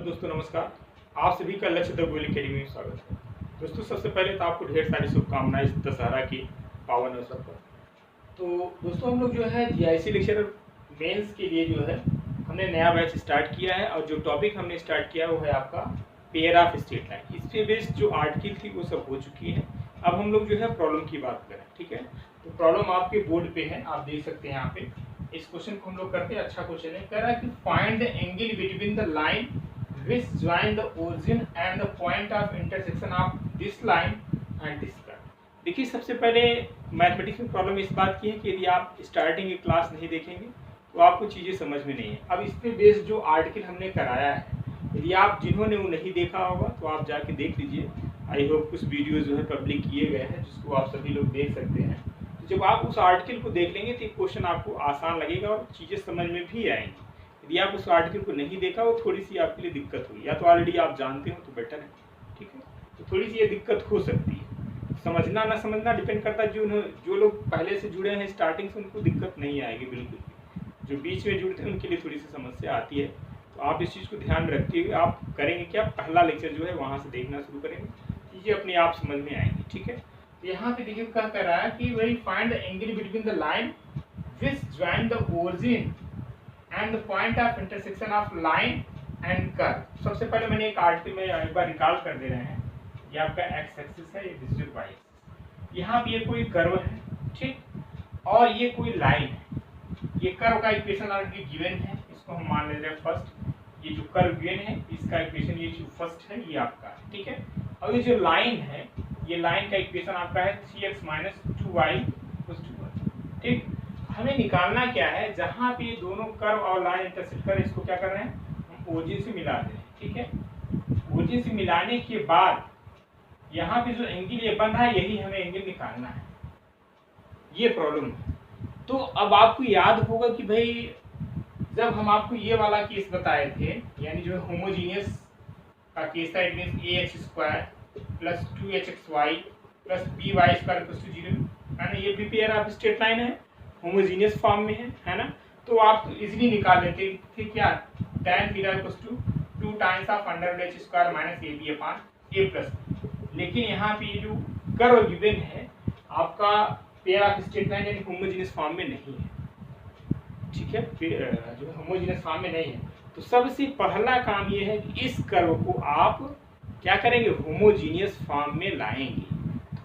दोस्तों नमस्कार। आप सभी का लक्ष्य द गोयल अकेडमी में स्वागत है। दोस्तों सबसे पहले तो आपको ढेर सारी शुभकामनाएं इस दशहरा की पावन अवसर पर। तो दोस्तों हम लोग जो है जीआईसी लेक्चरर मेंस के लिए जो है हमने नया बैच स्टार्ट किया है और जो टॉपिक हमने स्टार्ट किया वो है आपका पेयर ऑफ स्ट्रेट लाइन। इस पे बेस्ड जो आर्टिकल थी वो सब हो चुकी है। अब हम लोग जो है प्रॉब्लम की बात करें, ठीक है। तो प्रॉब्लम आपके बोर्ड पे है, आप देख सकते हैं यहाँ पे। इस क्वेश्चन को हम लोग करते हैं, अच्छा क्वेश्चन है। कह रहा है कि find the angle between the line which join the origin and the point of intersection of this line and this curve। देखिए सबसे पहले मैथमेटिक्स में प्रॉब्लम इस बात की है कि यदि आप स्टार्टिंग की क्लास नहीं देखेंगे तो आपको चीज़ें समझ में नहीं है। अब इस पे बेस्ड जो आर्टिकल हमने कराया है, यदि आप जिन्होंने वो नहीं देखा होगा तो आप जाके देख लीजिए। आई होप कुछ वीडियोज़ जो है पब्लिक किए गए हैं जिसको आप सभी लोग देख सकते हैं। तो जब आप उस आर्टिकल को देख लेंगे तो क्वेश्चन आपको आसान लगेगा और चीज़ें समझ में भी आएंगी। यदि आप उस आर्टिकल को नहीं देखा वो थोड़ी सी आपके लिए दिक्कत होगी, या तो ऑलरेडी आप जानते हो तो बेटर है, ठीक है। तो थोड़ी सी ये दिक्कत हो सकती है, समझना ना समझना डिपेंड करता है। जो लोग पहले से जुड़े हैं स्टार्टिंग से उनको दिक्कत नहीं आएगी बिल्कुल भी। जो बीच में जुड़ते हैं उनके लिए थोड़ी सी समस्या आती है। तो आप इस चीज़ को ध्यान में रखते हुए आप करेंगे क्या, पहला लेक्चर जो है वहाँ से देखना शुरू करेंगे, चीज़ें अपने आप समझ में आएंगी, ठीक है। तो यहाँ पे देखिए क्या कह रहा है कि वही find the angle between the line which join the origin and the point of intersection of line and curve। सबसे पहले मैंने एक आर्टिकल में एक बार रिकॉल कर दे रहे हैं। ये आपका एक्स एक्सिस है, ये डिजिटल वाई एक्सिस। यहाँ पे ये कोई कर्व है, ठीक, और ये कोई लाइन है। ये कर्व का इक्वेशन ऑलरेडी गिवन है, इसको हम मान ले रहे हैं फर्स्ट। ये जो कर्व गिवन है इसका इक्वेशन ये जो फर्स्ट है ये आपका है, ठीक है। और ये जो लाइन है, ये लाइन का इक्वेशन आपका है 3x - 2y = 1, ठीक। हमें निकालना क्या है, जहाँ पे ये दोनों कर्व और लाइन इंटरसेक्ट कर, इसको क्या कर रहे हैं, हम ओरिजिन से मिला दे रहे हैं, ठीक है। ओरिजिन से मिलाने के बाद यहाँ पे जो एंगल ये बन रहा है यही हमें एंगल निकालना है, ये प्रॉब्लम है। तो अब आपको याद होगा कि भाई जब हम आपको ये वाला केस बताए थे, यानी जो होमोजीनियस का केस था, it means ax² + 2hxy + by² = 0, है ना। ये भी पेयर ऑफ स्ट्रेट लाइन है, होमोजीनियस फॉर्म में है ना। तो आप इजीली निकाल लेते थे क्या, tan theta = 2 times of √h² - ab/a+। लेकिन यहाँ पे ये जो कर्व गिवन है आपका पेयर ऑफ स्ट्रेट लाइन यानी होमोजीनियस फॉर्म में नहीं है, ठीक है। जो होमोजीनियस फॉर्म में नहीं है तो सबसे पहला काम ये है कि इस कर्व को आप क्या करेंगे, होमोजीनियस फॉर्म में लाएंगे।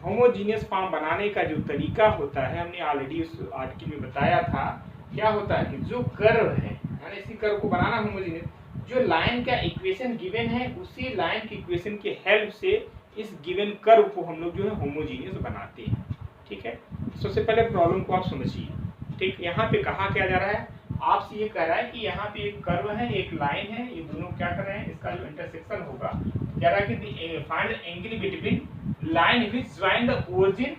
होमोजीनियस फॉर्म बनाने का जो तरीका होता है हमने ऑलरेडी उस आर्टिकल में बताया था। क्या होता है कि जो कर्व है ना, इसी कर्व को बनाना होमोजीनियस, जो लाइन का इक्वेशन गिवन है उसी लाइन के इक्वेशन के हेल्प से इस गिवन कर्व को हम लोग जो है होमोजीनियस बनाते हैं, ठीक है। सबसे पहले प्रॉब्लम को आप समझिए, ठीक। यहाँ पे कहा क्या जा रहा है, आपसे ये कह रहा है कि यहाँ पे एक कर्व है, एक लाइन है, ये दोनों क्या कर रहे हैं, इसका जो इंटरसेक्शन होगा, कह रहा है कि find the angle between line which join the origin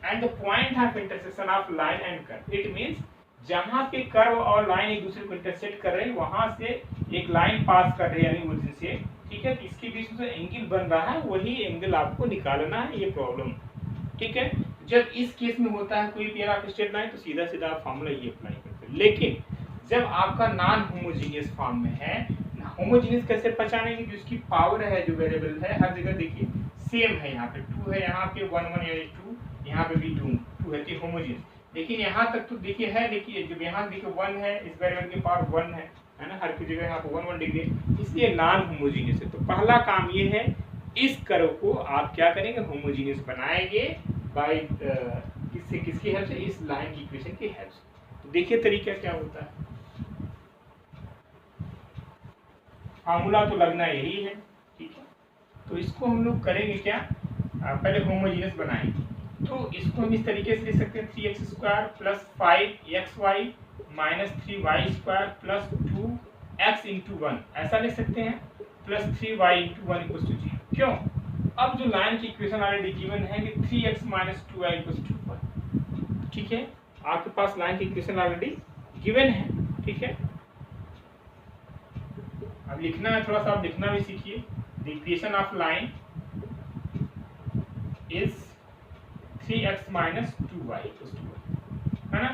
and the point of intersection of line and curve। It means जहाँ पे कर्व और लाइन एक दूसरे को इंटरसेक्ट कर रहे हैं वहां से एक लाइन पास कर रही है यानी ओरिजिन से, ठीक है। इसके बीच में जो एंगल बन रहा है वही एंगल आपको निकालना है, ये प्रॉब्लम, ठीक है। जब इस केस में होता है कोई पेयर ऑफ स्ट्रेट लाइन तो सीधा सीधा फॉर्मूला ये अप्लाई करते हैं। लेकिन जब आपका नॉन होमोजीनियस फॉर्म में है, होमोजीनियस कैसे पहचानेंगे, जो इसकी पावर है, जो वेरिएबल है, हर जगह देखिए सेम है। यहाँ पे 2 है, यहाँ पे 1 1 यानी 2, यहाँ पे भी 2 है, होमोजीनियस। लेकिन यहाँ तक तो देखिए है, देखिए जब यहाँ देखिए 1 है, इस वेरिएबल की पावर 1 है ना, हर की जगह यहाँ पे 1 1 डिग्री, इसलिए नॉन होमोजीनियस है। तो पहला काम ये है, इस कर्व को आप क्या करेंगे, होमोजीनियस बनाएंगे बाय किसकी हेल्प से, इस लाइन की इक्वेशन की हेल्प से। तो देखिए तरीका क्या होता है, फार्मूला तो लगना यही है, ठीक है। तो इसको हम लोग करेंगे क्या, पहले होमोजीनियस बनाएंगे। तो इसको हम इस तरीके से लिख सकते हैं 3x² + 5xy - 3y² + 2x × 1, ऐसा लिख सकते हैं, +3y × 1 = 0। क्यों, अब जो लाइन की इक्वेशन ऑलरेडी गिवन है कि 3x - 2y = 1, ठीक है। आपके पास लाइन की इक्वेशन ऑलरेडी गिवन है, ठीक है। अब लिखना है, थोड़ा सा आप लिखना भी सीखिए। The equation of line is 3x - 2y = 1, है ना।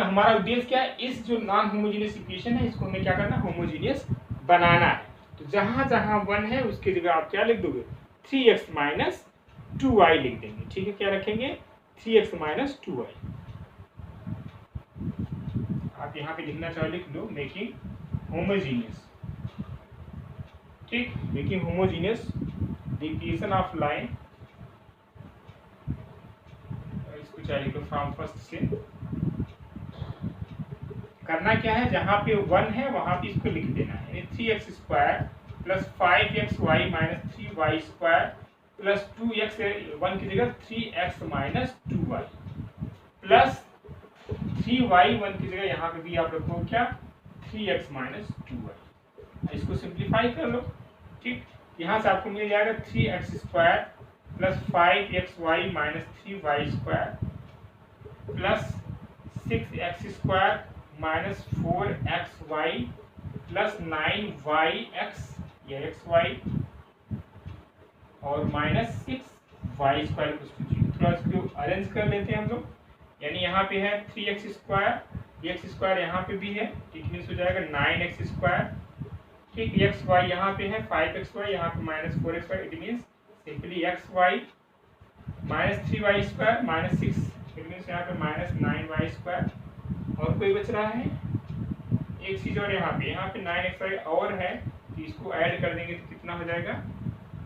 हमारा उद्देश्य क्या है, इस जो नॉन होमोजीनियस इक्वेशन है इसको हमें क्या करना है, होमोजीनियस बनाना है। तो तो जहाँ जहाँ 1 है उसकी जगह आप क्या लिख दोगे 3x माइनस 2y लिख देंगे। ठीक है, क्या रखेंगे 3x माइनस 2y। आप यहाँ पे लिखना चाहो लिख लो मेकिंग होमोजीनियस। ठीक, making homogeneous the equation of line, इसको चाहिए तो फ्रॉम फर्स्ट से करना क्या है, जहाँ पे 1 है वहाँ पे इसको लिख देना है। 3x square plus 5xy minus 3y square plus 2x 1 की जगह 3x minus 2y plus 3y 1 की जगह यहाँ पे भी आप रखो क्या 3x माइनस 2y। इसको सिंप्लीफाई कर लो। ठीक, यहाँ से आपको मिल जाएगा 3x square plus 5xy minus 3y square plus 6x square minus 4xy plus 9yx ये xy और माइनस 6y स्क्वायर। थोड़ा इसको अरेंज कर लेते हैं हम लोग, यानी यहाँ पे है 3x स्क्वायर, x स्क्वायर यहाँ पे भी है, इट मीन्स हो जाएगा 9x स्क्वायर। ठीक, xy यहाँ पे है 5xy, यहाँ पे minus 4xy, it means simply xy minus 3y square minus 6, it means यहाँ पे माइनस 9y स्क्वायर। और कोई बच रहा है एक चीज और, यहाँ पे 9xy और है, तो इसको ऐड कर देंगे तो कितना हो जाएगा,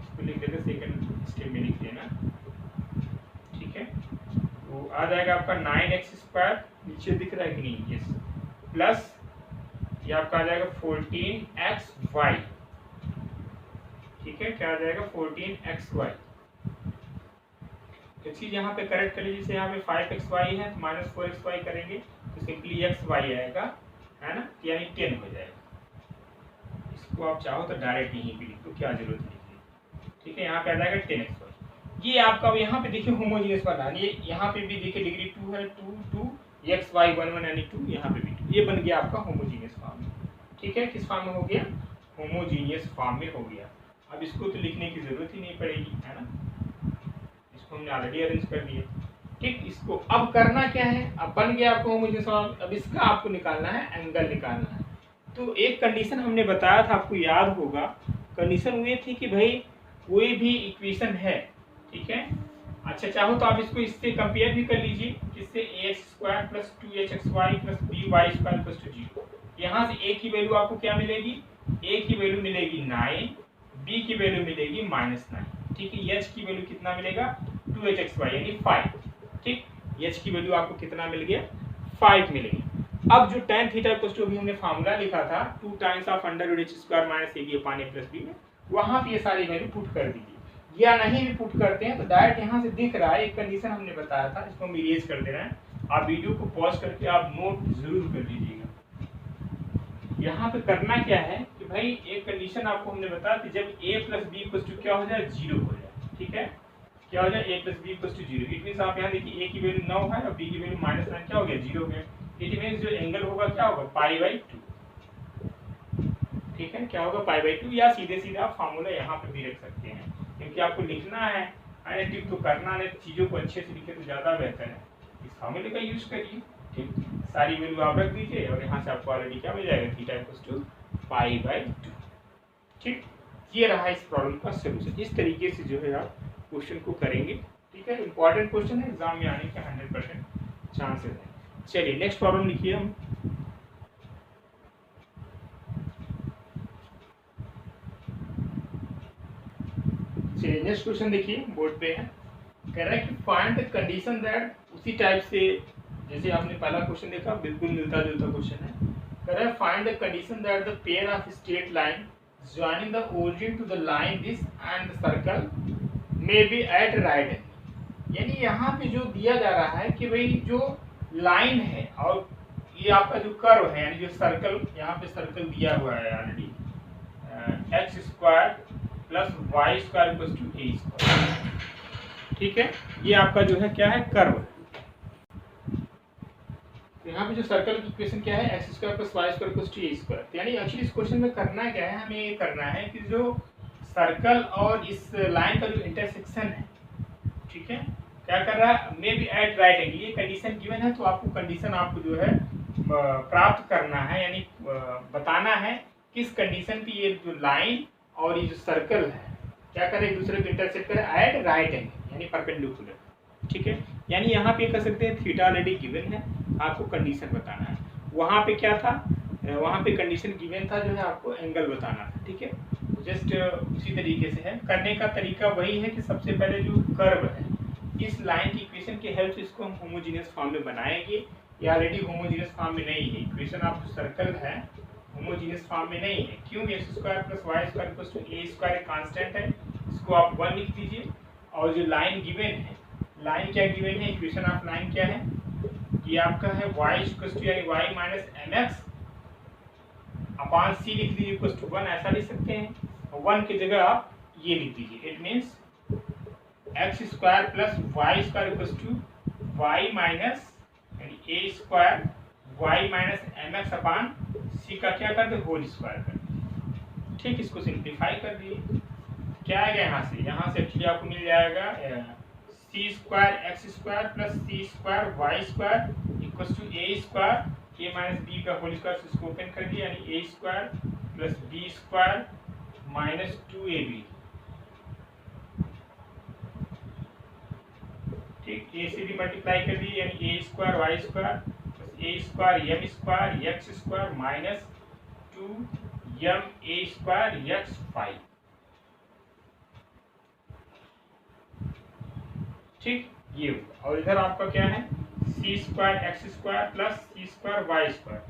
इसको लिख देते सेकंड स्टेप में लिख देना। ठीक है, तो आ जाएगा आपका 9x स्क्वायर, नीचे दिख रहा है कि नहीं, यस, प्लस ये आपका आ जाएगा 14xy। ठीक है, क्या आ जाएगा 14xy। तो चीज यहाँ पे करेक्ट कर लीजिए, जैसे यहाँ पे 5xy है तो माइनस 4xy करेंगे तो सिंपली xy आएगा, है ना, यानी 10 हो जाएगा। इसको आप चाहो तो डायरेक्ट यहीं पे लिख दो, क्या जरूरत है। ठीक है, यहाँ पे आ जाएगा 10xy। ये आपका यहाँ पे देखिए होमोजीनियस बना, ये यहाँ पे भी देखिए डिग्री 2 है, 2 xy 1 1 यानी 2, यहाँ पे भी 2, ये बन गया आपका होमोजीनियस फॉर्म में। ठीक है, किस फॉर्म में हो गया, होमोजीनियस फॉर्म में हो गया। अब इसको तो लिखने की जरूरत ही नहीं पड़ेगी, है ना, इसको हमने ऑलरेडी अरेंज कर दिया। ठीक, इसको अब करना क्या है, अब बन गया आपको होमोजीनियस फॉर्म। अब इसका आपको निकालना है, एंगल निकालना है। तो एक कंडीशन हमने बताया था, आपको याद होगा, कंडीशन ये थी कि भाई कोई भी इक्वेशन है, ठीक है, अच्छा चाहो तो आप इसको इससे कंपेयर भी कर लीजिए, किससे ax square plus 2hxy plus by square plus 0। यहाँ से a की वैल्यू आपको क्या मिलेगी, a की वैल्यू मिलेगी 9, b की वैल्यू मिलेगी -9। ठीक है, h की वैल्यू कितना मिलेगा 2hxy यानी 5। ठीक, h की वैल्यू आपको कितना मिल गया 5 मिलेगी। अब जो tan थीटा इक्वल्स टू अभी हमने फार्मूला लिखा था 2 times of under h square minus a upon a plus b में, वहाँ पे ये सारी वैल्यू पुट कर दीजिए, या नहीं भी पुट करते हैं तो डायरेक्ट यहाँ से दिख रहा है। एक कंडीशन हमने बताया था, इसको हम इरेज कर दे रहे हैं। आप वीडियो को पॉज करके आप नोट जरूर कर लीजिएगा। यहाँ पे करना क्या है कि भाई एक कंडीशन आपको हमने बताया कि जब a plus b equals to क्या हो जाए 0 हो जाए। ठीक है, क्या हो जाए a plus b equals to 0, it means आप यहाँ देखिए a की वैल्यू 9 है और b की वैल्यू -9, क्या हो गया 0 हो गया। इट मीन्स जो एंगल होगा क्या होगा π/2। ठीक है, क्या होगा π/2, या सीधे सीधे आप फार्मूला यहाँ पे भी रख सकते हैं, क्योंकि आपको लिखना है एनालिटिक तो करना है, चीज़ों को अच्छे से लिखे तो ज़्यादा बेहतर है। इस फार्मूले का यूज़ करिए। ठीक, सारी वैल्यू आप रख दीजिए और यहाँ से आपको ऑलरेडी क्या मिल जाएगा थीटा इक्वल्स टू π/2। ठीक, ये रहा इस प्रॉब्लम का सोल्यूशन। इस तरीके से जो है आप क्वेश्चन को करेंगे। ठीक है, इंपॉर्टेंट क्वेश्चन है, एग्जाम में आने के 100% चांसेस हैं। चलिए नेक्स्ट प्रॉब्लम लिखिए हम। चलिए नेक्स्ट क्वेश्चन देखिए, बोर्ड पे है, कह रहा है कि फाइंड द कंडीशन दैट, उसी टाइप से जैसे आपने पहला क्वेश्चन देखा बिल्कुल मिलता जुलता क्वेश्चन है। कह रहा है find the condition that the pair of straight line joining the origin to the line this and the circle may be at right angle। यानी यहाँ पे जो दिया जा रहा है कि भाई जो लाइन है और ये आपका जो कर्व है, यानी जो सर्कल, यहाँ पे सर्कल दिया हुआ है already, x square plus y square equals to a square. ठीक है, ये आपका जो है क्या है कर्व। यहाँ पे जो सर्कल की इक्वेशन क्या है x square plus y square equals to a square. यानी एक्चुअली इस क्वेश्चन में करना क्या है, हमें ये करना है कि जो सर्कल और इस लाइन का जो इंटरसेक्शन है, ठीक है, क्या कर रहा है, may be at right angle. ये कंडीशन गिवन है तो आपको कंडीशन आपको जो है प्राप्त करना है, यानी बताना है किस कंडीशन पे ये जो लाइन और ये जो सर्कल है क्या करे, एक दूसरे को इंटरसेक्ट करे एट राइट एंगल यानी परपेंडिकुलर। ठीक है, यानी यहाँ पे कर सकते हैं थीटा ऑलरेडी गिवन है, आपको कंडीशन बताना है। वहाँ पे क्या था, वहाँ पे कंडीशन गिवन था, जो है आपको एंगल बताना था। ठीक है, जस्ट उसी तरीके से है, करने का तरीका वही है कि सबसे पहले जो कर्व है इस लाइन की इक्वेशन की हेल्प से इसको हम होमोजीनियस फॉर्म में बनाएंगे। ये ऑलरेडी होमोजीनियस फॉर्म में नहीं है, इक्वेशन ऑफ सर्कल है होमोजीनियस फॉर्म में नहीं है। क्यों, x square plus y square equals to A square एक कांस्टेंट है, इसको आप 1 लिख दीजिए। और जो लाइन गिवन है, लाइन क्या गिवन है, इक्वेशन ऑफ लाइन क्या है, ये आपका है y इक्वल्स टू यानी y minus mx upon c लिख दीजिए इक्वल्स टू 1, ऐसा लिख सकते हैं। और 1 की जगह आप ये लिख दीजिए, it means x square plus y square equals to y minus यानी a square y minus mx upon c का क्या कर दे, होल स्क्वायर कर दे। ठीक, इसको सिंप्लीफाई कर दिए, क्या आएगा यहाँ से एक्चुअली आपको मिल जाएगा C square X square plus C square Y square equals to A square A minus B का होल स्क्वायर, इसको ओपन कर दिया यानी A square plus B square minus 2ab। ठीक, ए से भी मल्टीप्लाई कर दिए यानी A square Y square plus A square M square X square minus 2m A square X 5। ठीक, ये हुआ। और इधर आपका क्या है, C square X square plus C square Y square,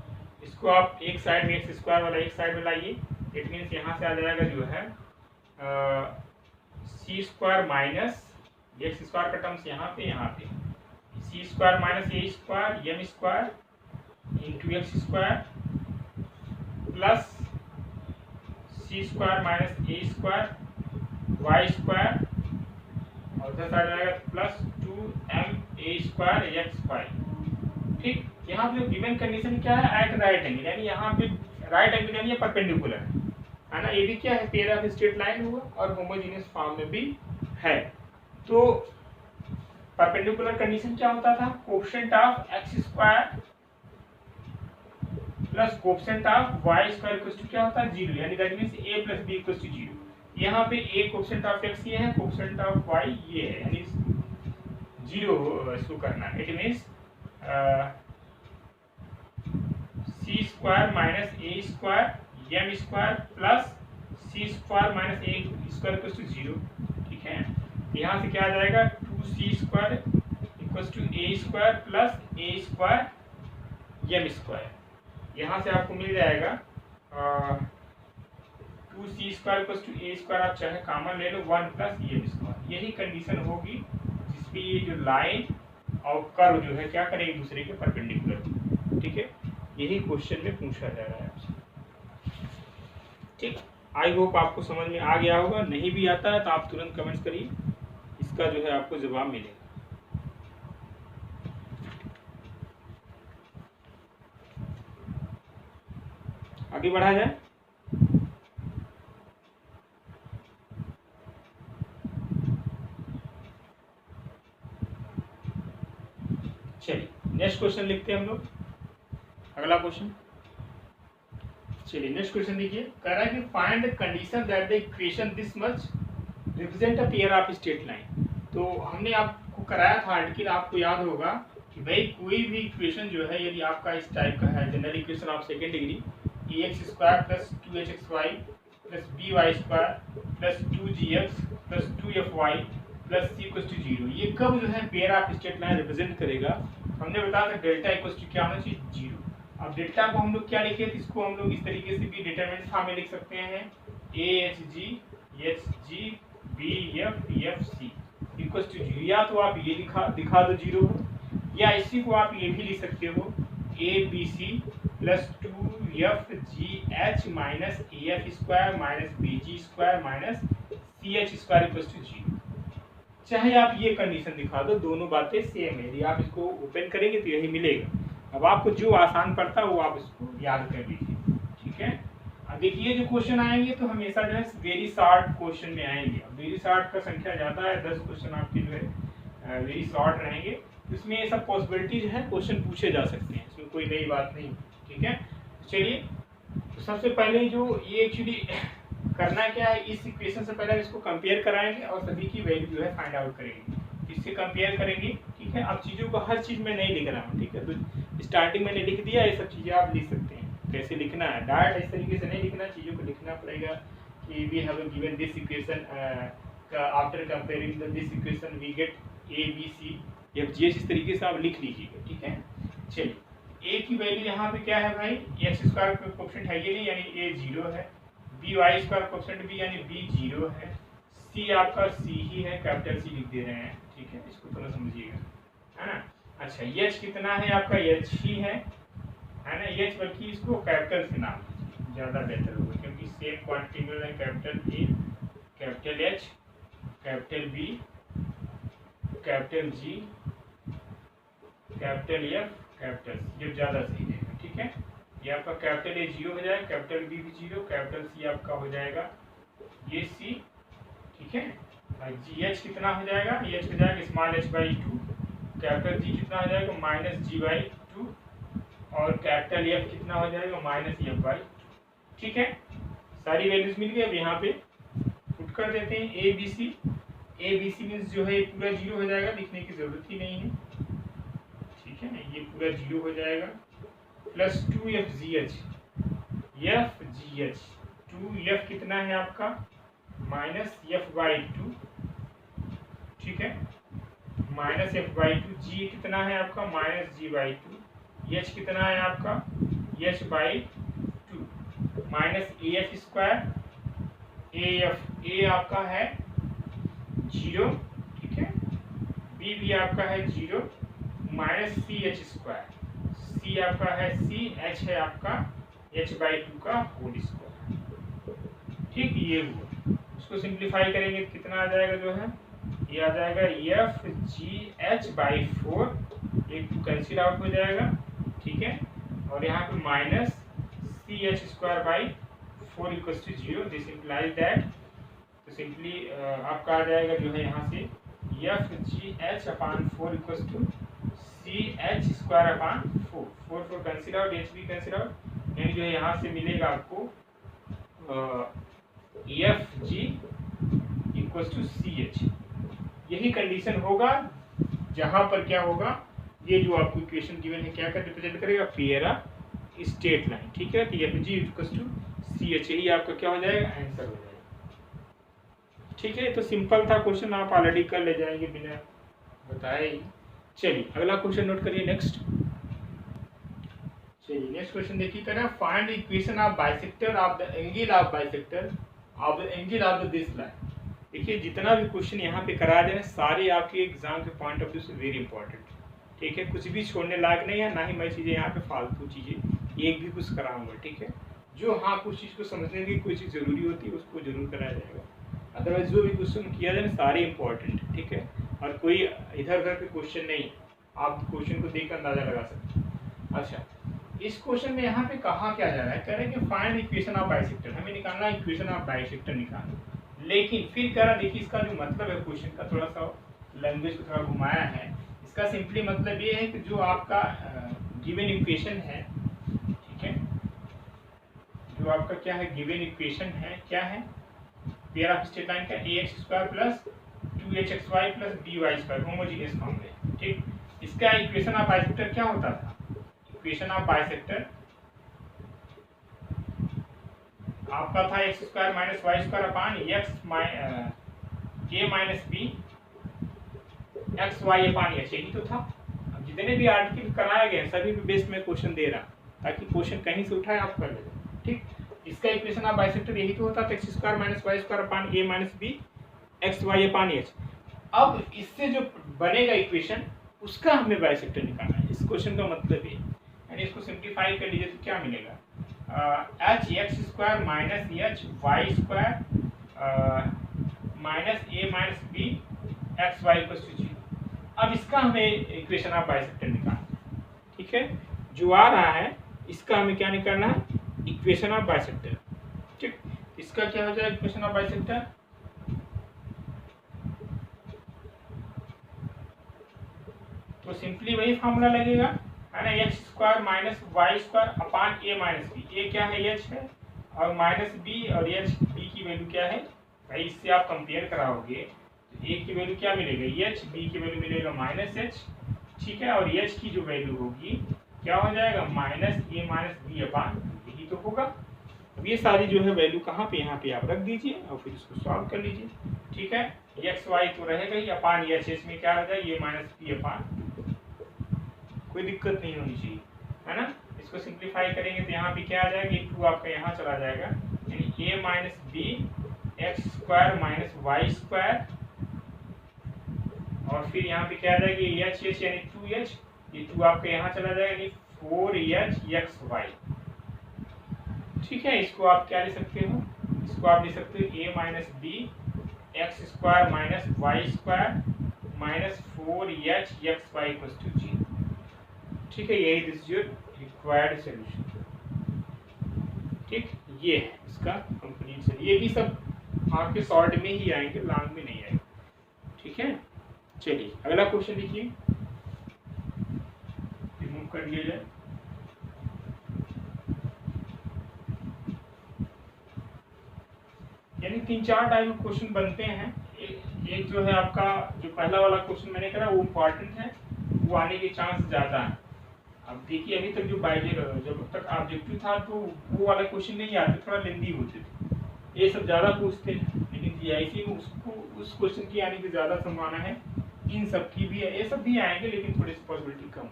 इसको आप एक साइड में एक्स स्क्वायर वाला एक साइड में लाइए, इट मीन्स यहाँ से आ जाएगा जो है C square minus X square का टर्म्स यहाँ पे C square minus A square M square into X square plus C square minus A square Y square और उधर आ जाएगा plus 2m a square X 5। ठीक, यहाँ पे गिवन कंडीशन क्या है, एट राइट एंगल, यानी यहाँ पे राइट एंगल यानी परपेंडिकुलर है ना, ये भी क्या है, पेयर ऑफ स्ट्रेट लाइन हुआ और होमोजीनियस फॉर्म में भी है। तो परपेंडिकुलर कंडीशन क्या होता था, coefficient of x square plus coefficient of y square equals to क्या होता है, 0, यानी that means a plus b equals to 0। यहाँ पे a कोएफिशिएंट ऑफ x ये है, कोएफिशिएंट ऑफ y ये है, यानी 0 इसको करना है। It means c square minus a square m square plus c square minus a square equals to 0। ठीक है, यहाँ से क्या आ जाएगा, 2c square equals to a square plus a square m square, यहाँ से आपको मिल जाएगा 2c square equals to a square, आप चाहे कॉमन ले लो 1 प्लस m स्क्वायर। यही कंडीशन होगी जिसपे ये जो लाइन और कर्व जो है क्या करें, एक दूसरे के परपेंडिकुलर। ठीक है, यही क्वेश्चन में पूछा जा रहा है आपसे। ठीक, आई होप आपको समझ में आ गया होगा, नहीं भी आता है तो आप तुरंत कमेंट्स करिए, इसका जो है आपको जवाब मिलेगा। आगे बढ़ा जाए। चलिए नेक्स्ट क्वेश्चन लिखते हैं हम लोग, अगला क्वेश्चन। चलिए नेक्स्ट क्वेश्चन देखिए, कह रहा है कि find the condition that the equation this much represent a pair of straight line. तो हमने आपको कराया था आर्टिकल, आपको याद होगा कि भाई कोई भी इक्वेशन जो है यदि आपका इस टाइप का है, general equation of second degree, ax square plus 2hxy plus by square plus 2gx plus 2fy plus c equals to 0, ये कब जो है pair of straight line represent करेगा। हमने बताया था डेल्टा इक्वल्स टू क्या होना चाहिए, 0। अब डेल्टा को हम लोग क्या लिखे थे, इसको हम लोग इस तरीके से भी डिटरमिनेंट फॉर्म में लिख सकते हैं, ahg hg bf equals to 0, या तो आप ये दिखा दो 0 या इसी को आप ये भी लिख सकते हो abc plus 2fgh minus af square minus bg square minus ch square equals to 0। चाहे आप ये कंडीशन दिखा दो, दोनों बातें सेम है, यदि आप इसको ओपन करेंगे तो यही मिलेगा। अब आपको जो आसान पड़ता है वो आप इसको याद कर लीजिए। ठीक है, अब देखिए जो क्वेश्चन आएंगे तो हमेशा जो है वेरी शॉर्ट क्वेश्चन में आएंगे। अब वेरी शॉर्ट का संख्या ज़्यादा है, 10 क्वेश्चन आपके जो है वेरी शॉर्ट रहेंगे, इसमें सब पॉसिबिलिटीज है, क्वेश्चन पूछे जा सकते हैं, इसमें कोई नई बात नहीं। ठीक है, चलिए तो सबसे पहले जो ये एक्चुअली करना क्या है, इस इक्वेशन से पहले इसको कंपेयर कराएंगे और सभी की वैल्यू जो है फाइंड आउट करेंगे, इससे कंपेयर करेंगे। ठीक है, अब चीज़ों को हर चीज़ में नहीं लिख रहा हूँ। ठीक है, तो स्टार्टिंग मैंने लिख दिया, ये सब चीज़ें आप लिख सकते हैं। कैसे लिखना है, डायरेक्ट इस तरीके से नहीं लिखना, चीज़ों को लिखना पड़ेगा कि we have given this equation, after comparing this equation we get a b c f g h, इस तरीके से आप लिख लीजिएगा। ठीक है, चलिए ए की वैल्यू यहाँ पे क्या है भाई, एक्स स्क्वायर कोएफिशिएंट है ये नहीं, यानी ए 0 है। बी वाई स्क्वायर कोएफिशिएंट भी यानी बी 0 है। सी आपका सी ही है, कैपिटल सी लिख दे रहे हैं। ठीक है, इसको थोड़ा समझिएगा, है ना। अच्छा, एच कितना है आपका, एच ही है ना, एच, बल्कि इसको कैपिटल से नाम लीजिए, ज़्यादा बेहतर होगा, क्योंकि सेम क्वांटिटी में है। Capital A, capital H, capital B, capital G, capital F, capital C, ये ज़्यादा सही रहेगा। ठीक है, ये आपका कैपिटल ए 0 हो जाएगा, कैपिटल बी भी 0, कैपिटल सी आपका हो जाएगा ये सी। ठीक है, जी एच कितना हो जाएगा, एच हो जाएगा small H by 2, capital G कितना हो जाएगा माइनस जी बाई 2, और कैपिटल एफ कितना हो जाएगा माइनस एफ बाई 2। ठीक है, सारी वैल्यूज मिल गई। अब यहाँ पे पुट कर देते हैं a b c. A b c means जो है पूरा 0 हो जाएगा, लिखने की जरूरत ही नहीं है। ठीक है, ये पूरा 0 हो जाएगा, plus 2 F g H, F g H 2 F कितना है आपका माइनस एफ बाई 2। ठीक है, माइनस एफ बाई 2, जी कितना है आपका माइनस जी बाई 2, एच कितना है आपका H by 2, minus A F square, A F, A आपका है 0। ठीक है, बी भी आपका है 0, माइनस सी एच स्क्वायर, सी आपका है सी, एच है आपका एच बाई 2 का होल स्क्वायर। ठीक, ये हुआ, इसको सिंप्लीफाई करेंगे तो कितना आ जाएगा, जो है ये आ जाएगा एफ जी एच बाई 4, एक टू कैंसिल आउट हो जाएगा। ठीक है, और यहाँ पे minus c h square by 4 equals to 0, this implies that, तो सिंपली आपका आ जाएगा जो है यहाँ से f g h upon 4 equals to c h square upon 4, 4 4 cancel out, h भी कैंसिल आउट, यानी जो है यहाँ से मिलेगा आपको f g equals to c h. यही कंडीशन होगा जहाँ पर क्या होगा, ये जो आपको इक्वेशन गिवन है क्या कर रिप्रेजेंट करेगा, पेयरा स्ट्रेट लाइन। ठीक है, तो f g equals to c h, यही आपका क्या हो जाएगा, आंसर हो जाएगा। ठीक है, तो सिंपल था क्वेश्चन, आप ऑलरेडी कर ले जाएंगे बिना बताए ही। चलिए अगला क्वेश्चन नोट करिए नेक्स्ट। चलिए नेक्स्ट क्वेश्चन देखिए, करें find equation of bisector of the angle of bisector of the angle of the this line. देखिए जितना भी क्वेश्चन यहाँ पे करा दे रहे हैं सारे आपके एग्जाम के पॉइंट ऑफ व्यू से वेरी इंपॉर्टेंट। ठीक है, कुछ भी छोड़ने लायक नहीं है, ना ही मैं चीज़ें यहाँ पे फालतू चीज़ें एक भी कुछ कराऊंगा। ठीक है, जो हाँ कुछ चीज़ को समझने की कोई चीज़ जरूरी होती है उसको जरूर कराया जाएगा, अदरवाइज जो भी क्वेश्चन किया जाए सारे इंपॉर्टेंट। ठीक है, और कोई इधर उधर के क्वेश्चन नहीं, आप क्वेश्चन को देखकर अंदाजा लगा सकते हैं। अच्छा, इस क्वेश्चन में यहाँ पे कहा क्या जा रहा है, कह रहे हैं कि फाइंड इक्वेशन ऑफ बाइसेक्टर, हमें निकालना है इक्वेशन ऑफ बाइसेक्टर निकालना। लेकिन फिर कह रहा, देखिए इसका जो मतलब है क्वेश्चन का, थोड़ा सा लैंग्वेज को थोड़ा घुमाया है। इसका सिंपली मतलब ये है कि जो आपका गिवन इक्वेशन है, ठीक है, जो आपका क्या है गिवन इक्वेशन है, क्या है पेयर ऑफ स्ट्रेट लाइन का A X square plus 2hxy plus by² homogeneous form में। ठीक, इसका इक्वेशन ऑफ बाइसेक्टर क्या होता था, इक्वेशन ऑफ बाइसेक्टर आपका था X square minus Y square upon X A minus B x Y upon H, यही तो था। अब जितने भी आर्टिकल कराए गए सभी पे बेस में क्वेश्चन दे रहा, ताकि क्वेश्चन कहीं से उठाए आप कर ले। ठीक, इसका इक्वेशन ऑफ बाइसेक्टर यही तो होता था, X square minus Y square upon A minus B x Y upon H. अब इससे जो बनेगा इक्वेशन उसका हमें बाइसेक्टर निकालना है, इस क्वेश्चन का मतलब ये। यानी इसको सिंप्लीफाई कर लीजिए तो क्या मिलेगा, h x square minus h y square minus A minus B x Y equal to 0। अब इसका हमें इक्वेशन ऑफ बाइसेक्टर निकालना है। ठीक है, जो आ रहा है इसका हमें क्या निकालना है, इक्वेशन ऑफ बाइसेक्टर। ठीक, इसका क्या हो जाएगा इक्वेशन ऑफ बाइसेक्टर, तो सिंपली वही फॉर्मूला लगेगा, है ना, X square minus Y square upon A minus B. A क्या है, एच है, और माइनस बी, और एच बी की वैल्यू क्या है भाई, इससे आप कंपेयर कराओगे तो ए की वैल्यू क्या मिलेगा एच, बी की वैल्यू मिलेगा माइनस एच, ठीक है, और एच की जो वैल्यू होगी क्या हो जाएगा माइनस ए माइनस बी अपान, यही तो होगा। अब ये सारी जो है वैल्यू कहाँ पे, यहाँ पे आप रख दीजिए और फिर इसको सॉल्व कर लीजिए, ठीक है। एक्स वाई तो रहेगा ही, अपान एच, एच में क्या आ जाएगा ये माइनस बी अपान, कोई दिक्कत नहीं होनी चाहिए, है ना। इसको सिंप्लीफाई करेंगे तो यहाँ पे क्या आ जाएगा, ये टू आपका यहाँ चला जाएगा, यानी A minus B X square minus Y square, और फिर यहाँ पे क्या आ जाएगा ये एच एच यानी टू एच, ये टू आपका यहाँ चला जाएगा यानी फोर एच एक्स वाई, ठीक है। इसको आप क्या ले सकते हो, इसको आप ले सकते हो A minus B X square minus Y square minus four H X Y equals to G, ठीक है। यही दिस योर रिक्वायर्ड सॉल्यूशन, ठीक, ये है इसका कंप्लीट सॉल्यूशन। ये भी सब आपके शॉर्ट में ही आएंगे, लॉन्ग में नहीं आएंगे, ठीक है। चलिए अगला क्वेश्चन लिखिए, रिमूव कर दिया जाए। यानी 3-4 टाइप के क्वेश्चन बनते हैं। एक जो है आपका जो पहला वाला क्वेश्चन मैंने करा वो इम्पॉर्टेंट है, वो आने के चांस ज़्यादा है। अब देखिए अभी तक जो जब तक ऑब्जेक्टिव था तो वो वाला क्वेश्चन नहीं आते, थोड़ा लेंदी होते थे, ये सब ज़्यादा पूछते हैं, लेकिन जीआईसी में उसको उस क्वेश्चन की आने की ज़्यादा संभावना है, इन सब की भी है, ये सब भी आएंगे लेकिन थोड़ी सी पॉसिबिलिटी कम।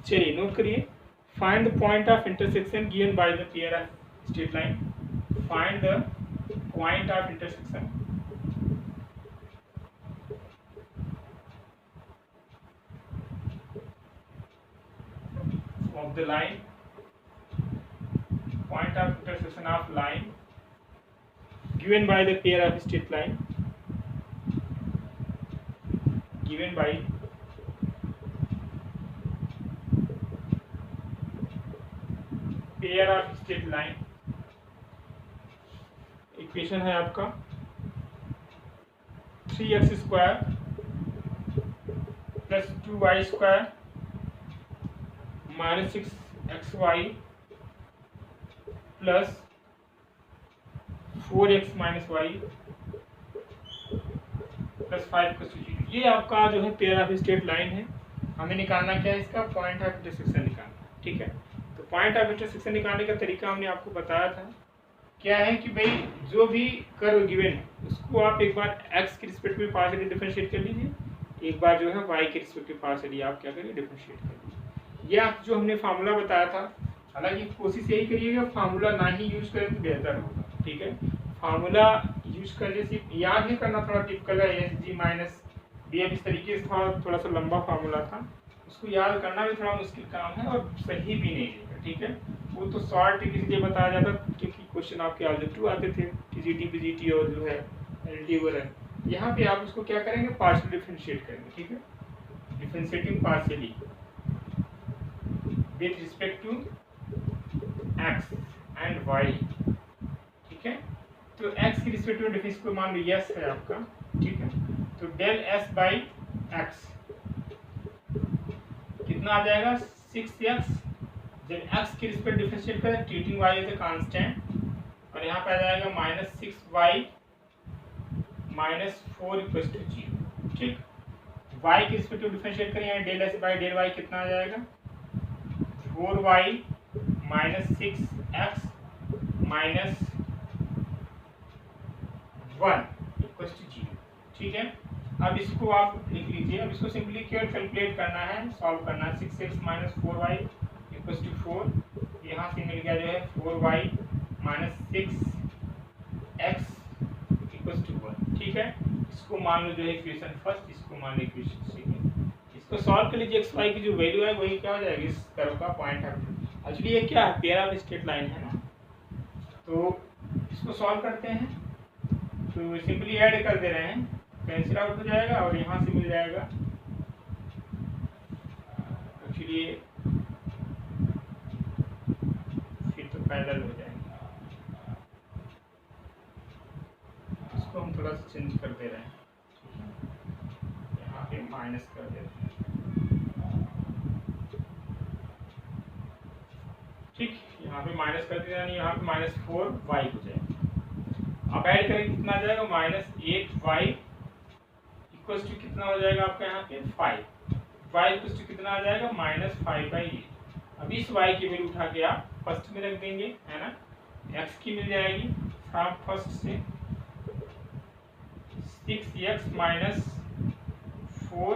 चलिए नोट करिए, find the point of intersection given by the pair of straight line, find the point of intersection of the line, point of intersection of line given by the pair of straight line, given by pair of straight line। Equation है आपका 3x square plus 2y square minus 6xy plus 4x minus y plus 5 ये आपका जो है pair of straight line है। हमें निकालना क्या है, इसका पॉइंट ऑफ इंटरसेक्शन निकालना, ठीक है। तो पॉइंट ऑफ इंटरसेक्शन निकालने का तरीका हमने आपको बताया था, क्या है कि भाई जो भी कर्व गिवन है उसको आप एक बार x के रिस्पेक्ट में पार्शियली डिफरेंशिएट कर लीजिए, एक बार जो है y के रिस्पेक्ट में पार्शियली आप क्या करिए डिफरेंशिएट कर लीजिए। ये आप जो हमने फार्मूला बताया था, हालांकि कोशिश यही करिएगा फार्मूला ना ही यूज करें तो बेहतर होगा, ठीक है। फार्मूला यूज करने से याद ही करना थोड़ा टिपिकल है, एस जी माइनस बी, इस तरीके से थोड़ा सा लंबा फार्मूला था, उसको याद करना भी थोड़ा मुश्किल काम है और सही भी नहीं है, ठीक है। वो तो शॉर्ट ट्रिक इसलिए बताया जाता क्योंकि क्वेश्चन आपके ऑब्जेक्टिव आते थे, टीजीटी पीजीटी और जो है एलटी वगैरह। यहाँ पे आप उसको क्या करेंगे, पार्शियल डिफरेंशिएट करेंगे, ठीक है। Differentiating partially with respect to x and y, ठीक है। तो x की रिस्पेक्ट में डिफरेंस को मान लो यस है आपका, ठीक है। तो डेल s बाई एक्स कितना आ जाएगा 6x, जब x की रिस्पेक्ट डिफरेंशिएट करें treating y as a constant, और यहाँ पे आ जाएगा minus 6y minus 4 equal to 0, ठीक। y की रिस्पेक्ट में डिफरेंशिएट करें यहाँ del s by del y कितना आ जाएगा 4y minus 6x minus 1 equal to 0, ठीक है। अब इसको आप लिख लीजिए, अब इसको सिंपली कैलकुलेट करना है, सॉल्व करना है। 6x minus 4y equal to 4, यहाँ से मिल गया जो है 4y minus 6x equal to 1, ठीक है। इसको मान लो जो है इक्वेशन फर्स्ट, इसको मान लो इक्वेशन सेकंड। इसको सॉल्व कर लीजिए, एक्स वाई की जो वैल्यू है वही क्या हो जाएगी इस कर्व का पॉइंट है। एक्चुअली ये क्या है, पेयर ऑफ स्ट्रेट लाइन है ना, तो इसको सॉल्व करते हैं। तो सिंपली ऐड कर दे रहे हैं, कैंसिल आउट हो जाएगा और यहाँ से मिल जाएगा एक्चुअली फिर तो पैरेलल हो जाएंगे, इसको हम थोड़ा सा चेंज कर दे रहे हैं, यहाँ पे माइनस कर दे रहे हैं। ठीक, यहाँ पे माइनस कर देना, यानी यहाँ पे -4y हो जाएगा। अब ऐड करेंगे कितना आ जाएगा, -8y इक्वल्स टू कितना हो जाएगा आपका यहाँ पे 5, y इक्वल्स टू कितना आ जाएगा -5/8। अब इस y की वैल्यू उठा के आप फर्स्ट में रख देंगे, है ना, x की मिल जाएगी फ्रॉम फर्स्ट से 6x -4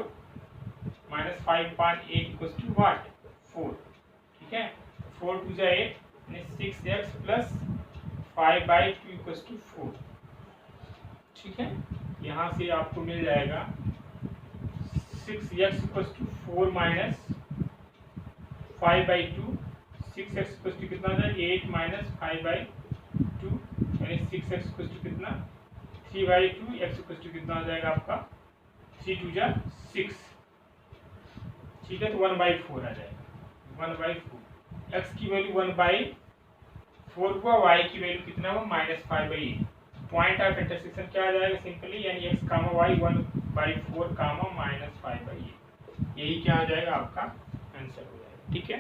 -5/8 इक्वल्स टू व्हाट 4। ठीक है, 4 2 जा 8 यानी 6x प्लस 5/2 इक्वल्स टू 4। ठीक है, यहाँ से आपको मिल जाएगा 6x equals to 4 minus 5/2, 6x equals to कितना हो जाएगा 8 माइनस 5/2 यानी 6x इक्वल्स टू कितना 3/2, x इक्वल्स टू कितना हो जाएगा आपका 3 2 जा 6। ठीक है, तो 1/4 आ जाएगा 1/4। x की वैल्यू 1/4 हुआ, y की वैल्यू कितना हुआ -5/8। पॉइंट ऑफ इंटरसेक्शन क्या आ जाएगा सिंपली, यानी x कामा y 1/4 कामा -5/8, यही क्या आ जाएगा आपका आंसर हो जाएगा। ठीक है,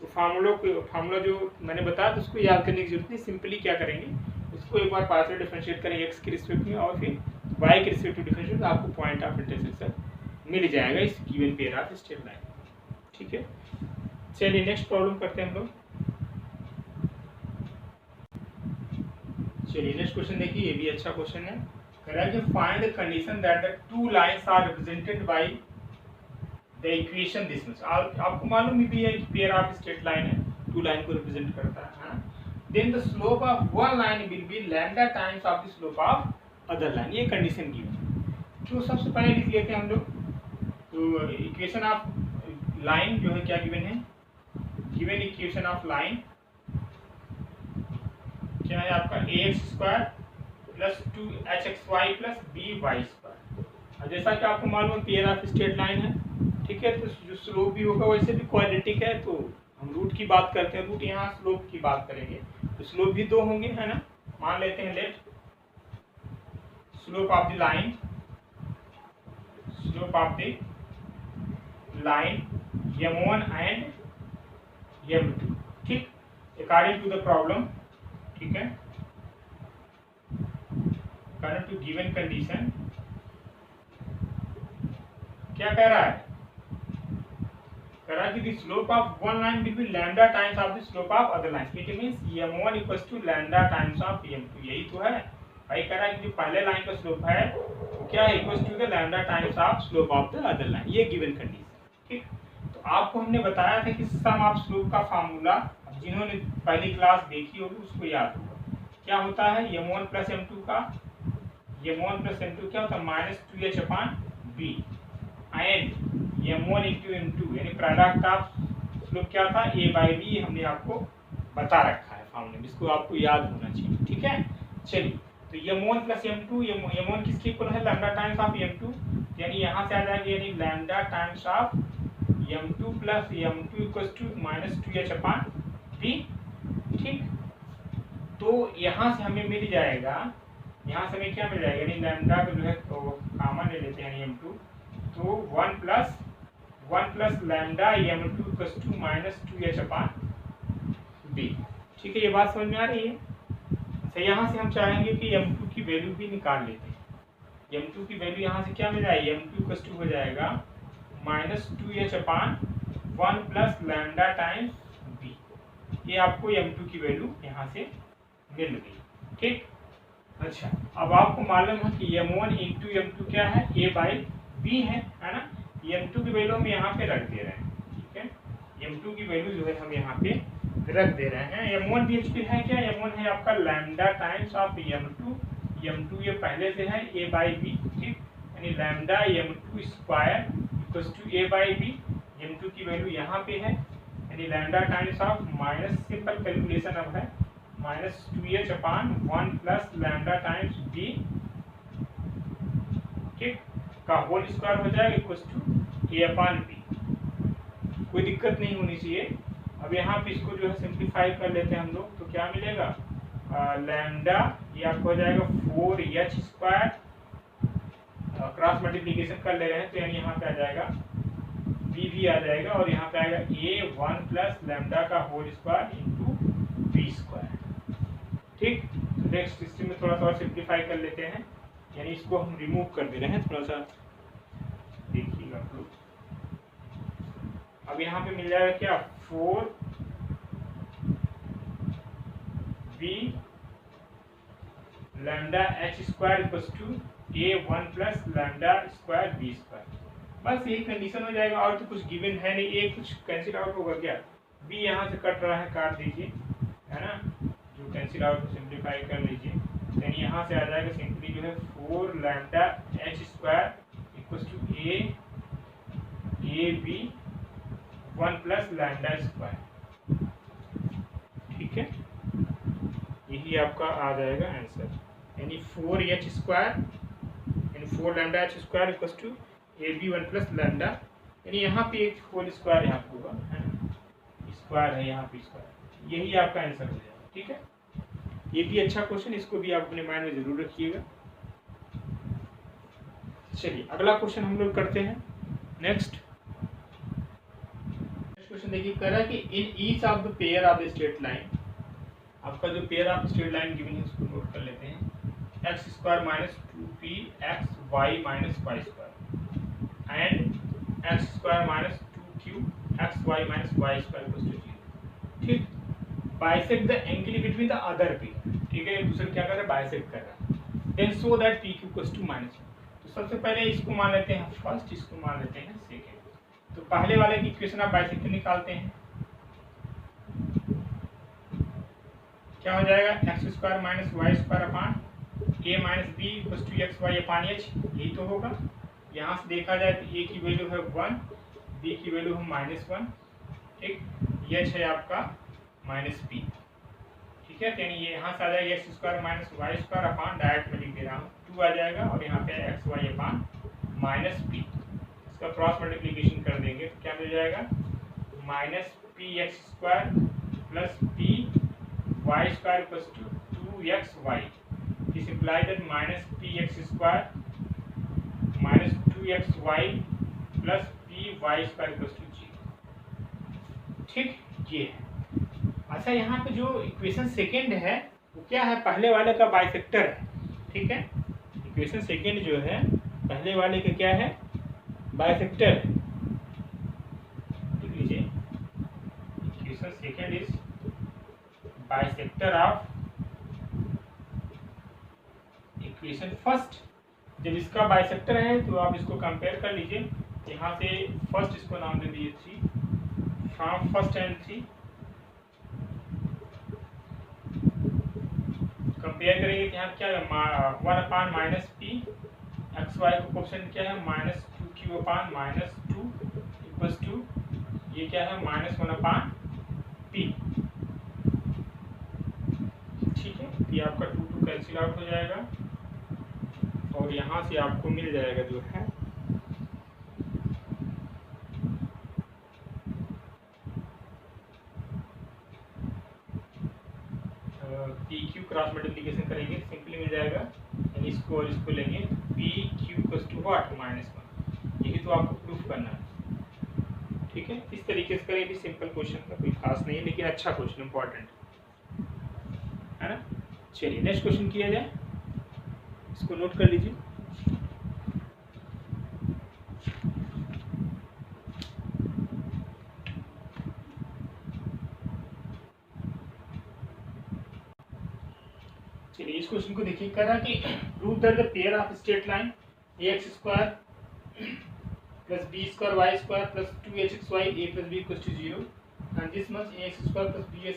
तो फार्मूला जो मैंने बताया तो उसको याद करने की जरूरत नहीं, सिंपली क्या करेंगे उसको एक बार पार्शियल डिफरेंशिएट करेंगे x के रिस्पेक्ट में और फिर y के रिस्पेक्ट में डिफरेंशिएट, आपको पॉइंट ऑफ इंटरसेक्शन मिल जाएगा इस given pair of straight line. ठीक है, चलिए नेक्स्ट प्रॉब्लम करते हैं हम लोग। चलिए नेक्स्ट क्वेश्चन देखिए, ये भी अच्छा क्वेश्चन है। कह रहा है कि find the condition that the two lines are represented by the equation this much. आपको मालूम भी है कि पेयर ऑफ स्ट्रेट लाइन है, टू लाइन को रिप्रेजेंट करता है ना। Then the slope of one line will be lambda times of the slope of other line, ये कंडीशन गिवन। तो सबसे पहले लिख लेते हैं हम लोग, तो इक्वेशन ऑफ लाइन जो है क्या गिवन है, गिवन इक्वेशन ऑफ लाइन क्या है आपका ax² plus 2hxy plus by²। और जैसा कि आपको मालूम पेयर ऑफ स्ट्रेट लाइन है, ठीक है, तो जो स्लोप भी होगा वैसे भी क्वाड्रेटिक है, तो हम रूट की बात करते हैं, रूट यहाँ स्लोप की बात करेंगे, तो स्लोप भी 2 होंगे, है ना। मान लेते हैं let slope of the line, slope of the line m1 and m2, ठीक, अकॉर्डिंग टू द प्रॉब्लम। ठीक है, अकॉर्डिंग टू गिवन कंडीशन क्या कह रहा है, कह रहा है कि the slope of one line will be lambda times of the slope of other line. It means m1 equals to lambda times of m2, यही तो है भाई। कह रहा है कि जो पहले लाइन का स्लोप है वो क्या है, equals to the lambda times of slope of the other line, ये गिवन कंडीशन। ठीक, तो आपको हमने बताया था कि सम ऑफ स्लोप का फार्मूला जिन्होंने पहली क्लास देखी होगी उसको याद होगा, क्या होता है m1 प्लस m2 का, m1 प्लस m2 क्या होता है -2h/b and m1 into m2 यानी प्रोडक्ट ऑफ स्लोप क्या था a/b, हमने आपको बता रखा है फार्मूला, जिसको आपको याद होना चाहिए। ठीक है, चलिए, तो m1 प्लस m2, m1 किसके इक्वल है लैम्डा टाइम्स ऑफ m2, यानी यहाँ से आ जाएगा यानी lambda times of m2 plus m2 equals to -2h/b। ठीक, तो यहाँ से हमें मिल जाएगा, यहाँ से हमें क्या मिल जाएगा, यानी लैम्डा को जो है तो कॉमन ले लेते हैं m2, तो 1 plus lambda m2 equals to -2h/b। ठीक है, ये बात समझ में आ रही है। अच्छा, यहाँ से हम चाहेंगे कि m2 की वैल्यू भी निकाल लेते हैं। m2 की वैल्यू यहाँ से क्या मिल जाएगी, m2 इक्वल्स टू हो जाएगा -2h/1 plus lambda times b, ये आपको m2 की वैल्यू यहाँ से मिल गई। ठीक, अच्छा, अब आपको मालूम है कि m1 इंटू m2 क्या है a/b है ना। m2 की वैल्यू हम यहाँ पे रख दे रहे हैं। ठीक है, m2 की वैल्यू जो है हम यहाँ पे रख दे रहे हैं। m1 भी है क्या, m1 है आपका लैम्डा टाइम्स ऑफ m2 ये पहले से है a/b। ठीक, यानी lambda m2 square equals to a/b, m2 की वैल्यू यहाँ पे है, यानी lambda times of minus simple calculation अब है -2h/1 plus lambda times b, ठीक, का होल स्क्वायर हो जाएगा इक्वल्स टू a/b। कोई दिक्कत नहीं होनी चाहिए। अब यहाँ पे इसको जो है सिंप्लीफाई कर लेते हैं हम लोग, तो क्या मिलेगा, लैम्डा ये आपको हो जाएगा 4h², क्रॉस मल्टीप्लिकेशन कर ले रहे हैं तो यानी यहाँ पे आ जाएगा b भी आ जाएगा, और यहाँ पे आएगा a1 प्लस लैम्डा का whole square into b square. ठीक, तो नेक्स्ट इसमें थोड़ा सा और सिंप्लीफाई कर लेते हैं, यानी इसको हम रिमूव कर दे रहे हैं, थोड़ा सा देखिएगा आप लोग। अब यहाँ पे मिल जाएगा क्या, 4b lambda H square equals to a1 plus lambda square b square. बस यही कंडीशन हो जाएगा, और तो कुछ गिवन है नहीं। ए कुछ कैंसिल आउट होगा क्या, बी यहाँ से कट रहा है, काट दीजिए, है ना, जो कैंसिल आउट को सिंप्लीफाई कर लीजिए, यानी यहाँ से आ जाएगा सिंपली जो है 4 lambda H square equals to A B 1 plus lambda square. ठीक है, यही आपका आ जाएगा आंसर, यानी 4h स्क्वायर यानी 4 lambda H square equals to A B 1 plus lambda, यानी यहाँ पे एक होल स्क्वायर यहाँ पे होगा, है ना, स्क्वायर है यहाँ पे स्क्वायर, यही आपका आंसर हो जाएगा। ठीक है, ये भी अच्छा क्वेश्चन, इसको भी आप अपने माइंड में जरूर रखिएगा। चलिए अगला क्वेश्चन हम लोग करते हैं। नेक्स्ट क्वेश्चन देखिए, कह रहा है कि in each of the pair of the straight line, आपका जो pair of straight line given है उसको नोट कर लेते हैं, X square minus 2p X Y minus Y square and X square minus 2q X Y minus Y square equals to 0। ठीक, bisect the angle between the other pair. ठीक है, दूसरा क्या कर रहा है, बाइसेक्ट कर रहा है। Then so that P Q equals to -1। तो सबसे पहले इसको मान लेते हैं फर्स्ट, इसको मान लेते हैं सेकेंड। तो पहले वाले की इक्वेशन आप बाइसेक्टर निकालते हैं, क्या हो जाएगा, X square minus Y square upon A minus B equals to X Y upon H, यही तो होगा। यहाँ से देखा जाए तो ए की वैल्यू है 1, बी की वैल्यू है -1, ठीक, एच है आपका -p। ठीक है, यानी ये यहाँ से आ जाएगा X square minus Y square upon, direct में लिख दे रहा हूँ, 2 आ जाएगा, और यहाँ पे एक्स वाई अपान -p। इसका क्रॉस मल्टीप्लीकेशन कर देंगे तो क्या मिल जाएगा, -px square plus p Y square equals to 2xy। This implies that -px square minus 2xy plus py square equals to 0। ठीक, ये है। अच्छा, यहाँ पे जो इक्वेशन सेकेंड है वो क्या है, पहले वाले का बाइसेक्टर है। ठीक है, इक्वेशन सेकेंड जो है पहले वाले का क्या है, बाइसेक्टर है। लिख लीजिए, equation second is bisector of equation first. जब इसका बाइसेक्टर है तो आप इसको कंपेयर कर लीजिए, यहाँ से फर्स्ट इसको नाम दे दीजिए 3, फ्रॉम फर्स्ट एंड 3 कंपेयर करेंगे, यहाँ क्या है, 1 upon minus P X Y का क्वेश्चन क्या है, -2q अपान -2 इक्वल्स टू, ये क्या है, -1 अपान पी। ठीक है, ये आपका 2 कैंसिल आउट हो जाएगा, और यहाँ से आपको मिल जाएगा जो है पी क्यू, क्रॉस मल्टीप्लीकेशन करेंगे सिंपली मिल जाएगा, यानी इसको और इसको लेंगे, P Q equals to what, -1। यही तो आपको प्रूफ करना है। ठीक है, इस तरीके से करें, भी सिंपल क्वेश्चन का कोई खास नहीं है, लेकिन अच्छा क्वेश्चन, इंपॉर्टेंट है ना। चलिए नेक्स्ट क्वेश्चन किया जाए, इसको नोट कर लीजिए। चलिए इस क्वेश्चन को देखिए, कह रहा कि prove that the pair of straight line ax square plus b square y square plus 2hxy a plus b equals to 0 and this much ax square plus by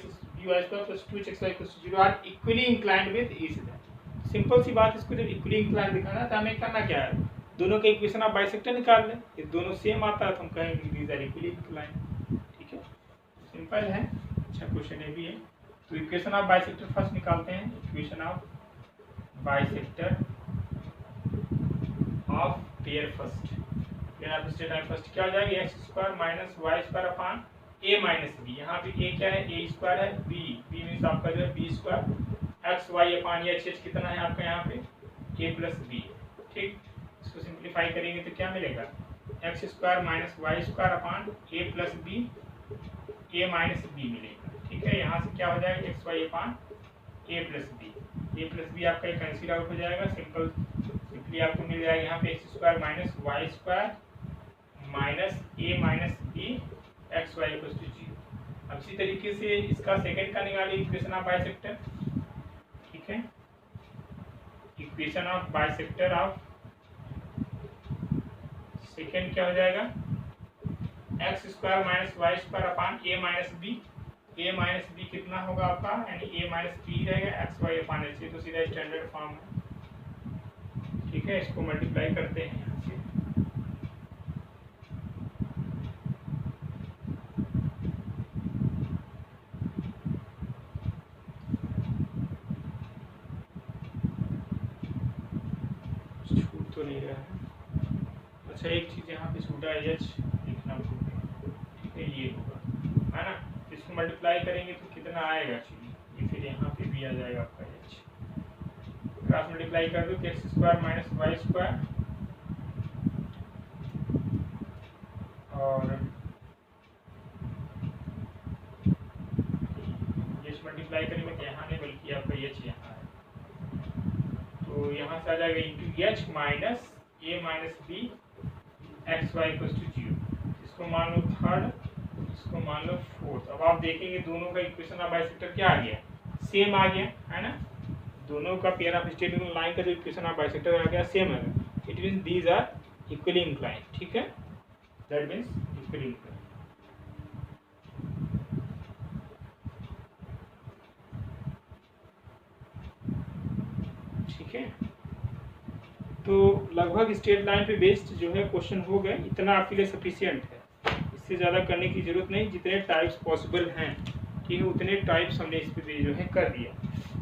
square plus 2hxy equals to 0 are equally inclined with each other. Simple सी बात, इसको जब equally inclined दिखाना तो हमें करना क्या है, दोनों के इक्वेशन आप बाइसेक्टर निकाल लें, ये दोनों सेम आता है तो हम कहेंगे दीज आर इक्वली इंक्लाइंड। ठीक है, सिंपल है, अच्छा क्वेश्चन ये भी है। तो इक्वेशन ऑफ बाइसेक्टर फर्स्ट निकालते हैं, equation of bisector of pair first, pair of straight line first क्या हो जाएगा, X square minus Y square upon A minus B. यहाँ पे ए क्या है, ए स्क्वायर है, बी बी मीन्स आपका जो है B square, X Y upon H H कितना है आपका यहाँ पे ए प्लस बी। ठीक, इसको सिंप्लीफाई करेंगे तो क्या मिलेगा, X square minus Y square upon A plus B, A minus B मिलेगा। ठीक है, यहाँ से क्या हो जाएगा X Y upon A plus B आपका एक कैंसिल आउट हो जाएगा। सिंपली आपको मिल जाएगा यहाँ पे X square minus Y square minus A minus B x Y equal to 0। अब इसी तरीके से इसका सेकंड का निकालिए इक्वेशन ऑफ बाइसेक्टर। ठीक है, equation of bisector of second क्या हो जाएगा X square minus Y square upon A minus B कितना होगा आपका, यानी ए माइनस बी रहेगा एक्स वाई अपान एच। तो सीधा स्टैंडर्ड फॉर्म है। ठीक है, इसको मल्टीप्लाई करते हैं यहाँ से। छूट तो नहीं रहा है। अच्छा, एक चीज़ यहाँ पे छूटा है, एच लिखना भूल गए। ठीक है, ये होगा है ना। इसको मल्टीप्लाई करेंगे तो कितना आएगा एक्चुअली, ये फिर यहाँ पे भी आ जाएगा आपका एच। क्रॉस मल्टीप्लाई कर दो, X square minus Y square और एच मल्टीप्लाई करेंगे तो यहाँ नहीं बल्कि आपका एच यहाँ है। तो यहाँ से आ जाएगा into H minus A minus B x Y equal to 0। इसको मान लो थर्ड, इसको मान लो फोर्थ। अब आप देखेंगे दोनों का इक्वेशन ऑफ बाइसेक्टर क्या आ गया, सेम आ गया है ना। दोनों का पेयर ऑफ स्ट्रेट लाइन का जो इक्वेशन ऑफ बाइसेक्टर आ गया सेम है। It means these are equally inclined. ठीक है, दैट मीन्स इक्वली इंक्लाइंड। ठीक है, तो लगभग स्ट्रेट लाइन पे बेस्ड जो है क्वेश्चन हो गए। इतना आपके लिए सफिशियंट है, इससे ज़्यादा करने की ज़रूरत नहीं। जितने टाइप्स पॉसिबल हैं, ठीक है, उतने टाइप्स हमने इस पर जो है कर दिया।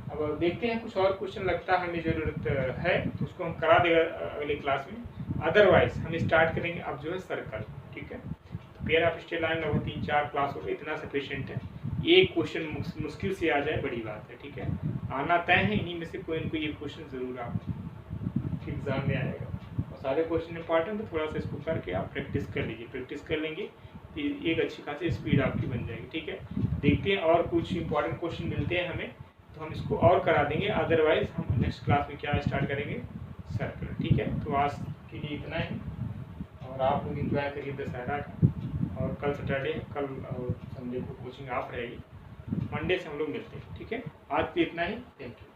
अब देखते हैं कुछ और क्वेश्चन लगता है हमें ज़रूरत है तो उसको हम करा देगा अगले क्लास में। अदरवाइज हम स्टार्ट करेंगे अब जो है सर्कल। ठीक है, तो पेयर ऑफ स्ट्रेट लाइन लगभग 3-4 क्लास हो गए, इतना सफिशियंट है। एक क्वेश्चन मुश्किल से आ जाए बड़ी बात है। ठीक है, आना तय है, इन्हीं में से कोई न कोई एक क्वेश्चन ज़रूर आप एग्जाम में आएगा। और सारे क्वेश्चन इंपॉर्टेंट है, थोड़ा सा इसको करके आप प्रैक्टिस कर लीजिए। प्रैक्टिस कर लेंगे तो एक अच्छी खासी स्पीड आपकी बन जाएगी। ठीक है, देखते हैं और कुछ इंपॉर्टेंट क्वेश्चन मिलते हैं हमें तो हम इसको और करा देंगे। अदरवाइज हम नेक्स्ट क्लास में क्या स्टार्ट करेंगे, सर्कल। ठीक है, तो आज के लिए इतना ही और आप लोग इंजॉय करिए दशहरा का। और कल सैटरडे, कल और संडे को कोचिंग ऑफ रहेगी। मंडे से हम लोग मिलते हैं। ठीक है, आज के लिए इतना ही। Thank you.